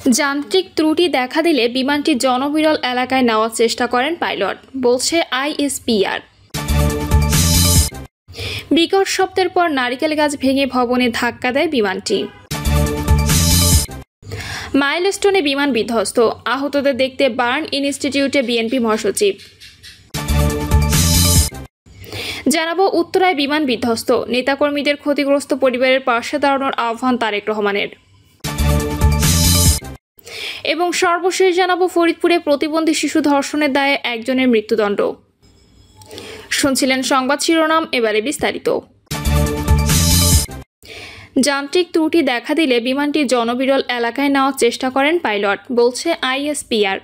যান্ত্রিক ত্রুটি দেখা দিলে বিমানটি জনবিরল এলাকায় নেওয়ার চেষ্টা করেন পাইলট, বলছে আইএসপিআর। বিকট শব্দের পর নারিকেল গাছ ভেঙে ভবনে ধাক্কা দেয় বিমানটি। মাইলস্টোনে বিমান বিধ্বস্ত, আহতদের দেখতে বার্ন ইনস্টিটিউটে বিএনপি মহাসচিব। জানাবো উত্তরায় বিমান বিধ্বস্ত, নেতাকর্মীদের ক্ষতিগ্রস্ত পরিবারের পাশে দাঁড়ানোর আহ্বান তারেক রহমানের। এবং সর্বশেষ জানাবো ফরিদপুরে প্রতিবন্ধী শিশু ধর্ষণের দায়ে একজনের মৃত্যুদণ্ড। শুনছিলেন সংবাদ শিরোনাম, এবারে বিস্তারিত। যান্ত্রিক ত্রুটি দেখা দিলে বিমানটি জনবিরল এলাকায় নেওয়ার চেষ্টা করেন পাইলট, বলছে আইএসপিআর।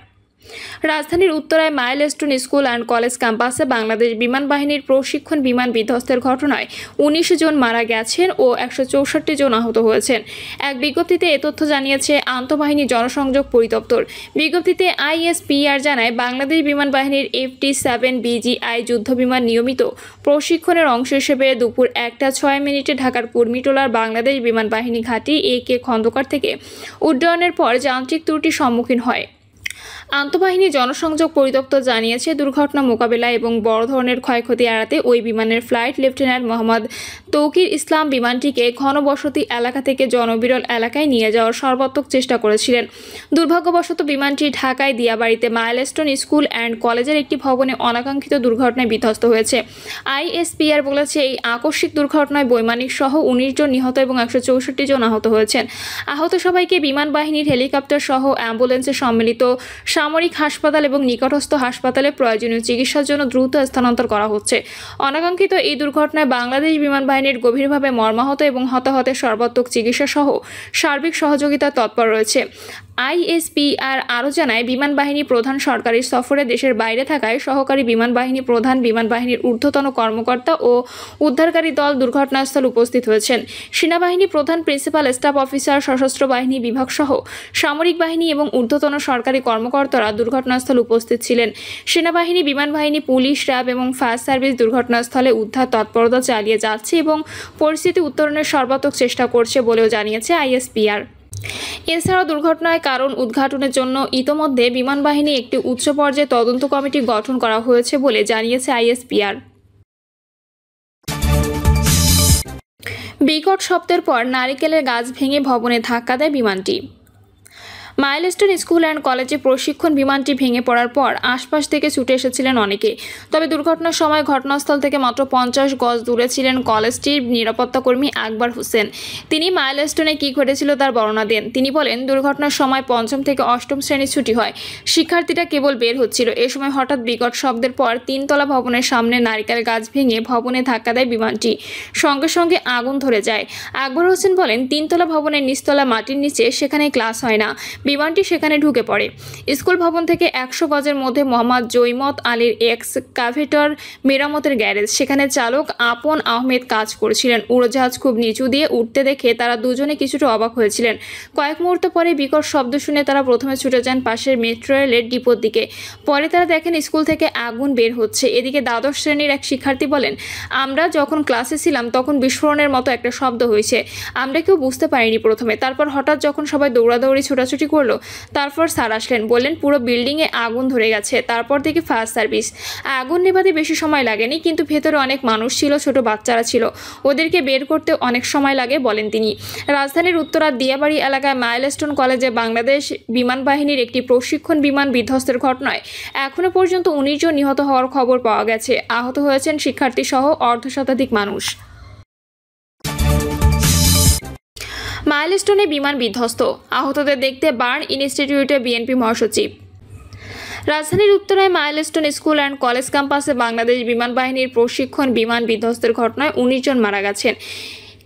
রাজধানীর উত্তরায় মাইলস্টোন স্কুল অ্যান্ড কলেজ ক্যাম্পাসে বাংলাদেশ বিমান বাহিনীর প্রশিক্ষণ বিমান বিধ্বস্তের ঘটনায় 19 জন মারা গেছেন ও 164 জন আহত হয়েছেন। এক বিজ্ঞপ্তিতে এ তথ্য জানিয়েছে আন্তঃবাহিনী জনসংযোগ পরিদপ্তর। বিজ্ঞপ্তিতে আইএসপিআর জানায়, বাংলাদেশ বিমান বাহিনীর FT-7BGI যুদ্ধ বিমান নিয়মিত প্রশিক্ষণের অংশ হিসেবে দুপুর 1:06 ঢাকার কুর্মিটোলার বাংলাদেশ বিমান বাহিনী ঘাঁটি AK খন্দকার থেকে উড্ডয়নের পর যান্ত্রিক ত্রুটির সম্মুখীন হয়। আন্তঃবাহিনী জনসংযোগ পরিদপ্তর জানিয়েছে, দুর্ঘটনা মোকাবেলা এবং বড় ধরনের ক্ষয়ক্ষতি এড়াতে ওই বিমানের ফ্লাইট লেফটেন্যান্ট মোহাম্মদ তৌকির ইসলাম বিমানটিকে ঘনবসতি এলাকা থেকে জনবিরল এলাকায় নিয়ে যাওয়ার সর্বাত্মক চেষ্টা করেছিলেন। দুর্ভাগ্যবশত বিমানটি ঢাকায় দিয়াবাড়িতে মাইলস্টোন স্কুল অ্যান্ড কলেজের একটি ভবনে অনাকাঙ্ক্ষিত দুর্ঘটনায় বিধ্বস্ত হয়েছে। আইএসপিআর বলেছে, এই আকস্মিক দুর্ঘটনায় বৈমানিক সহ 19 জন নিহত এবং 164 জন আহত হয়েছেন। আহত সবাইকে বিমান বাহিনীর হেলিকপ্টার সহ অ্যাম্বুলেন্সে সম্মিলিত সামরিক হাসপাতাল এবং নিকটস্থ হাসপাতালে প্রয়োজনীয় চিকিৎসার জন্য দ্রুত স্থানান্তর করা হচ্ছে। অনাকাঙ্ক্ষিত এই দুর্ঘটনায় বাংলাদেশ বিমান বাহিনীর গভীরভাবে মর্মাহত এবং হতাহতের সর্বাত্মক চিকিৎসা সহ সার্বিক সহযোগিতা তৎপর রয়েছে। আইএসপিআর আরও জানায়, বিমান বাহিনী প্রধান সরকারি সফরে দেশের বাইরে থাকায় সহকারী বিমান বাহিনী প্রধান, বিমান বাহিনীর ঊর্ধ্বতন কর্মকর্তা ও উদ্ধারকারী দল দুর্ঘটনাস্থল উপস্থিত হয়েছেন। সেনাবাহিনী প্রধান, প্রিন্সিপাল স্টাফ অফিসার, সশস্ত্র বাহিনী বিভাগ সহ সামরিক বাহিনী এবং ঊর্ধ্বতন সরকারি কর্মকর্তারা দুর্ঘটনাস্থল উপস্থিত ছিলেন। সেনাবাহিনী, বিমান বাহিনী, পুলিশ, র্যাব এবং ফায়ার সার্ভিস দুর্ঘটনাস্থলে উদ্ধার তৎপরতা চালিয়ে যাচ্ছে এবং পরিস্থিতি উত্তরণের সর্বাত্মক চেষ্টা করছে বলেও জানিয়েছে আইএসপিআর। এছাড়াও দুর্ঘটনার কারণ উদ্ঘাটনের জন্য ইতোমধ্যে বিমান বাহিনী একটি উচ্চ পর্যায়ে তদন্ত কমিটি গঠন করা হয়েছে বলে জানিয়েছে আইএসপিআর। বিকট শব্দের পর নারিকেলের গাছ ভেঙে ভবনে ধাক্কা দেয় বিমানটি। মাইলস্টোন স্কুল অ্যান্ড কলেজে প্রশিক্ষণ বিমানটি ভেঙে পড়ার পর আশপাশ থেকে ছুটে এসেছিলেন অনেকে। তবে দুর্ঘটনার সময় ঘটনাস্থল থেকে মাত্র 50 গজ দূরে ছিলেন কলেজটির নিরাপত্তা কর্মী আকবর হোসেন। তিনি মাইলস্টোনে কী ঘটেছিল তার বর্ণনা দেন। তিনি বলেন, দুর্ঘটনার সময় 5ম থেকে 8ম শ্রেণীর ছুটি হয়। শিক্ষার্থীরা কেবল বের হচ্ছিল। এ সময় হঠাৎ বিকট শব্দের পর 3তলা ভবনের সামনে নারিকেল গাছ ভেঙে ভবনে ধাক্কা দেয় বিমানটি। সঙ্গে সঙ্গে আগুন ধরে যায়। আকবর হোসেন বলেন, 3তলা ভবনের নিচতলা মাটির নিচে, সেখানে ক্লাস হয় না। বিমানটি সেখানে ঢুকে পড়ে। স্কুল ভবন থেকে 100 গজের মধ্যে মোহাম্মদ জৈমত আলীর এক্সকাভেটর মেরামতের গ্যারেজ, সেখানে চালক আপন আহমেদ কাজ করছিলেন। উড়োজাহাজ খুব নিচু দিয়ে উঠতে দেখে তারা দুজনে কিছুটা অবাক হয়েছিলেন। কয়েক মুহূর্ত পরে বিকট শব্দ শুনে তারা প্রথমে ছুটে যান পাশের মেট্রো রেলের ডিপোর দিকে। পরে তারা দেখেন স্কুল থেকে আগুন বের হচ্ছে। এদিকে দ্বাদশ শ্রেণীর এক শিক্ষার্থী বলেন, আমরা যখন ক্লাসে ছিলাম তখন বিস্ফোরণের মতো একটা শব্দ হয়েছে। আমরা কেউ বুঝতে পারিনি প্রথমে। তারপর হঠাৎ যখন সবাই দৌড়াদৌড়ি ছোটাছুটি করলো, তারপর স্যার আসলেন, বললেন পুরো বিল্ডিংয়ে আগুন ধরে গেছে। তারপর থেকে ফায়ার সার্ভিস। আগুন নেভাতে বেশি সময় লাগেনি, কিন্তু ভেতরে অনেক মানুষ ছিল, ছোট বাচ্চারা ছিল, ওদেরকে বের করতে অনেক সময় লাগে বলেন তিনি। রাজধানীর উত্তরার দিয়াবাড়ি এলাকায় মাইলস্টোন কলেজে বাংলাদেশ বিমান বাহিনীর একটি প্রশিক্ষণ বিমান বিধ্বস্তের ঘটনায় এখনও পর্যন্ত 19 জন নিহত হওয়ার খবর পাওয়া গেছে। আহত হয়েছেন শিক্ষার্থী সহ অর্ধশতাধিক মানুষ। মাইলস্টোনে বিমান বিধ্বস্ত, আহতদের দেখতে বার্ন ইনস্টিটিউটে বিএনপি মহাসচিব। রাজধানীর উত্তরায় মাইলস্টোন স্কুল অ্যান্ড কলেজ ক্যাম্পাসে বাংলাদেশ বিমান বাহিনীর প্রশিক্ষণ বিমান বিধ্বস্তের ঘটনায় 19 জন মারা গেছেন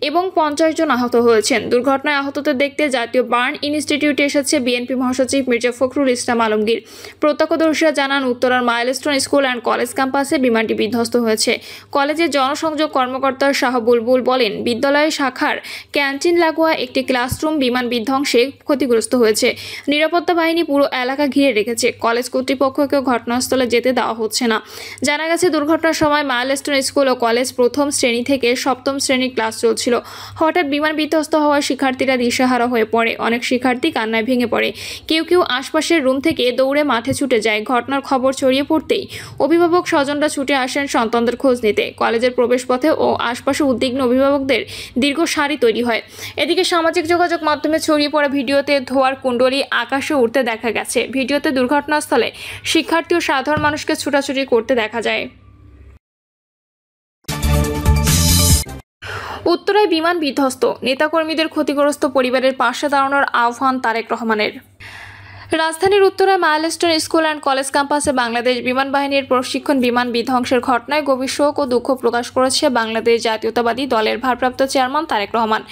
এবং 50 জন আহত হয়েছেন। দুর্ঘটনায় আহতদের দেখতে জাতীয় বার্ন ইনস্টিটিউটে এসেছে বিএনপি মহাসচিব মির্জা ফখরুল ইসলাম আলমগীর। প্রত্যক্ষদর্শীরা জানান, উত্তরার মাইলস্টোন স্কুল অ্যান্ড কলেজ ক্যাম্পাসে বিমানটি বিধ্বস্ত হয়েছে। কলেজের জনসংযোগ কর্মকর্তা শাহ বুলবুল বলেন, বিদ্যালয় শাখার ক্যান্টিন লাগোয়া একটি ক্লাসরুম বিমান বিধ্বংসে ক্ষতিগ্রস্ত হয়েছে। নিরাপত্তা বাহিনী পুরো এলাকা ঘিরে রেখেছে। কলেজ কর্তৃপক্ষকেও ঘটনাস্থলে যেতে দেওয়া হচ্ছে না। জানা গেছে, দুর্ঘটনার সময় মাইলস্টোন স্কুল ও কলেজ 1ম শ্রেণী থেকে 7ম শ্রেণীর ক্লাস চলছিল। হচ্ছিল। হঠাৎ বিমান বিধ্বস্ত হওয়ায় শিক্ষার্থীরা দিশেহারা হয়ে পড়ে। অনেক শিক্ষার্থী কান্নায় ভেঙে পড়ে। কেউ কেউ আশপাশের রুম থেকে দৌড়ে মাঠে ছুটে যায়। ঘটনার খবর ছড়িয়ে পড়তেই অভিভাবক স্বজনরা ছুটে আসেন সন্তানদের খোঁজ নিতে। কলেজের প্রবেশপথে ও আশপাশে উদ্বিগ্ন অভিভাবকদের দীর্ঘ সারি তৈরি হয়। এদিকে সামাজিক যোগাযোগ মাধ্যমে ছড়িয়ে পড়া ভিডিওতে ধোঁয়ার কুণ্ডলী আকাশে উঠতে দেখা গেছে। ভিডিওতে দুর্ঘটনাস্থলে শিক্ষার্থী ও সাধারণ মানুষকে ছুটাছুটি করতে দেখা যায়। উত্তরায় বিমান বিধ্বস্ত, নেতাকর্মীদের ক্ষতিগ্রস্ত পরিবারের পাশে দাঁড়ানোর আহ্বান তারেক রহমানের। রাজধানীর উত্তরায় মাইলস্টোন স্কুল অ্যান্ড কলেজ ক্যাম্পাসে বাংলাদেশ বিমান বাহিনীর প্রশিক্ষণ বিমান বিধ্বংসের ঘটনায় গভীর শোক ও দুঃখ প্রকাশ করেছে বাংলাদেশ জাতীয়তাবাদী দলের ভারপ্রাপ্ত চেয়ারম্যান তারেক রহমান।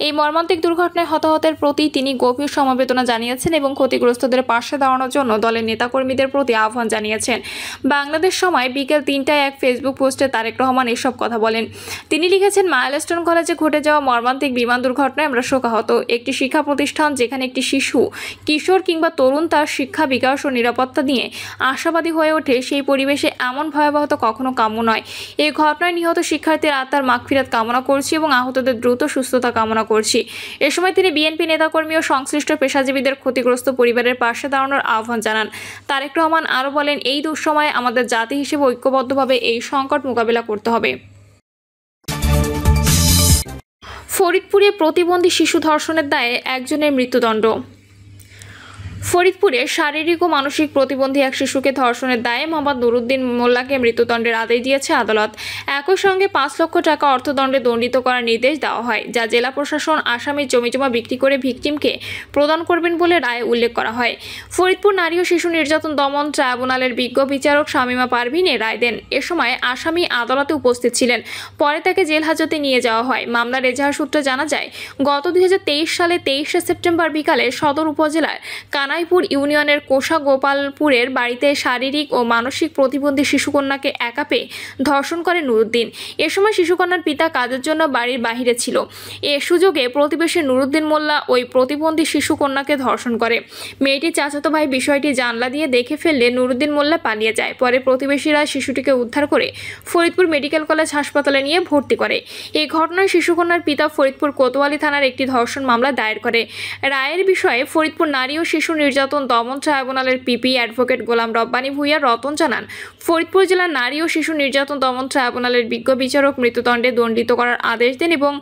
এই মর্মান্তিক দুর্ঘটনায় হতাহতের প্রতি তিনি গভীর সমবেদনা জানিয়েছেন এবং ক্ষতিগ্রস্তদের পাশে দাঁড়ানোর জন্য দলের নেতাকর্মীদের প্রতি আহ্বান জানিয়েছেন। বাংলাদেশ সময় বিকেল 3টায় এক ফেসবুক পোস্টে তারেক রহমান এসব কথা বলেন। তিনি লিখেছেন, মাইলস্টোন কলেজে ঘটে যাওয়া মর্মান্তিক বিমান দুর্ঘটনায় আমরা শোকাহত। একটি শিক্ষা প্রতিষ্ঠান যেখানে একটি শিশু, কিশোর কিংবা তরুণ তার শিক্ষা, বিকাশ ও নিরাপত্তা নিয়ে আশাবাদী হয়ে ওঠে, সেই পরিবেশে এমন ভয়াবহতা কখনো কাম্য নয়। এই ঘটনায় নিহত শিক্ষার্থীর আত্মার মাগফিরাত কামনা করছি এবং আহতদের দ্রুত সুস্থতা কামনা করছি। এ সময় তিনি বিএনপি নেতাকর্মী ও সংশ্লিষ্ট পেশাজীবীদের ক্ষতিগ্রস্ত পরিবারের পাশে দাঁড়ানোর আহ্বান জানান। তারেক রহমান আরও বলেন, এই দুঃসময়ে আমাদের জাতি হিসেবে ঐক্যবদ্ধভাবে এই সংকট মোকাবিলা করতে হবে। ফরিদপুরে প্রতিবন্ধী শিশু ধর্ষণের দায়ে একজনের মৃত্যুদণ্ড। ফরিদপুরে শারীরিক ও মানসিক প্রতিবন্ধী এক শিশুকে ধর্ষণের দায়ে মোহাম্মদ নুরুদ্দিন মোল্লাকে মৃত্যুদণ্ডের আদেশ দিয়েছে আদালত। একই সঙ্গে 5 লক্ষ টাকা অর্থদণ্ডে দণ্ডিত করার নির্দেশ দেওয়া হয়, যা জেলা প্রশাসন আসামির জমিজমা বিক্রি করে ভিকটিমকে প্রদান করবেন বলে রায়ে উল্লেখ করা হয়। ফরিদপুর নারী ও শিশু নির্যাতন দমন ট্রাইব্যুনালের বিজ্ঞ বিচারক শামীমা পারভীন এ রায় দেন। এ সময় আসামি আদালতে উপস্থিত ছিলেন। পরে তাকে জেল হাজতে নিয়ে যাওয়া হয়। মামলার এজাহার সূত্রে জানা যায়, গত 2023 সালে 23শে সেপ্টেম্বর বিকালে সদর উপজেলার কানাইপুর ইউনিয়নের কোষা গোপালপুরের বাড়িতে শারীরিক ও মানসিক প্রতিবন্ধী শিশুকন্যাকে একা পেয়ে ধর্ষণ করে নুরুদ্দিন। এ সময় শিশুকন্যার পিতা কাজের জন্য বাড়ির বাহিরে ছিল। এ সুযোগে প্রতিবেশী নুরুদ্দিন মোল্লা ওই প্রতিবন্ধী শিশুকন্যাকে ধর্ষণ করে। মেয়েটির চাচাতো ভাই বিষয়টি জানলা দিয়ে দেখে ফেললে নুরুদ্দিন মোল্লা পালিয়ে যায়। পরে প্রতিবেশীরা শিশুটিকে উদ্ধার করে ফরিদপুর মেডিকেল কলেজ হাসপাতালে নিয়ে ভর্তি করে। এই ঘটনায় শিশুকন্যার পিতা ফরিদপুর কোতোয়ালি থানার একটি ধর্ষণ মামলা দায়ের করে। রায়ের বিষয়ে ফরিদপুর নারী ও শিশু নির্যাতন দমন ট্রাইব্যুনালের পিপি অ্যাডভোকেট গোলাম রব্বানী ভূঁইয়া রতন জানান, ফরিদপুর জেলার নারী ও শিশু নির্যাতন দমন ট্রাইব্যুনালের বিজ্ঞ বিচারক মৃত্যুদণ্ডে দণ্ডিত করার আদেশ দেন এবং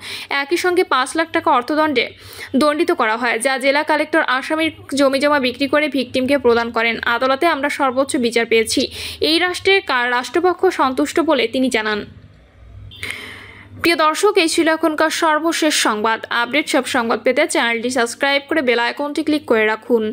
একই সঙ্গে 5 লাখ টাকা অর্থদণ্ডে দণ্ডিত করা হয়, যা জেলা কালেক্টর আসামির জমিজমা বিক্রি করে ভিকটিমকে প্রদান করেন। আদালতে আমরা সর্বোচ্চ বিচার পেয়েছি। এই রাষ্ট্রপক্ষ সন্তুষ্ট বলে তিনি জানান। প্রিয় দর্শক, এই ছিল এখনকার সর্বশেষ সংবাদ। আপডেট সব সংবাদ পেতে চ্যানেলটি সাবস্ক্রাইব করে বেল আইকনটি ক্লিক করে রাখুন।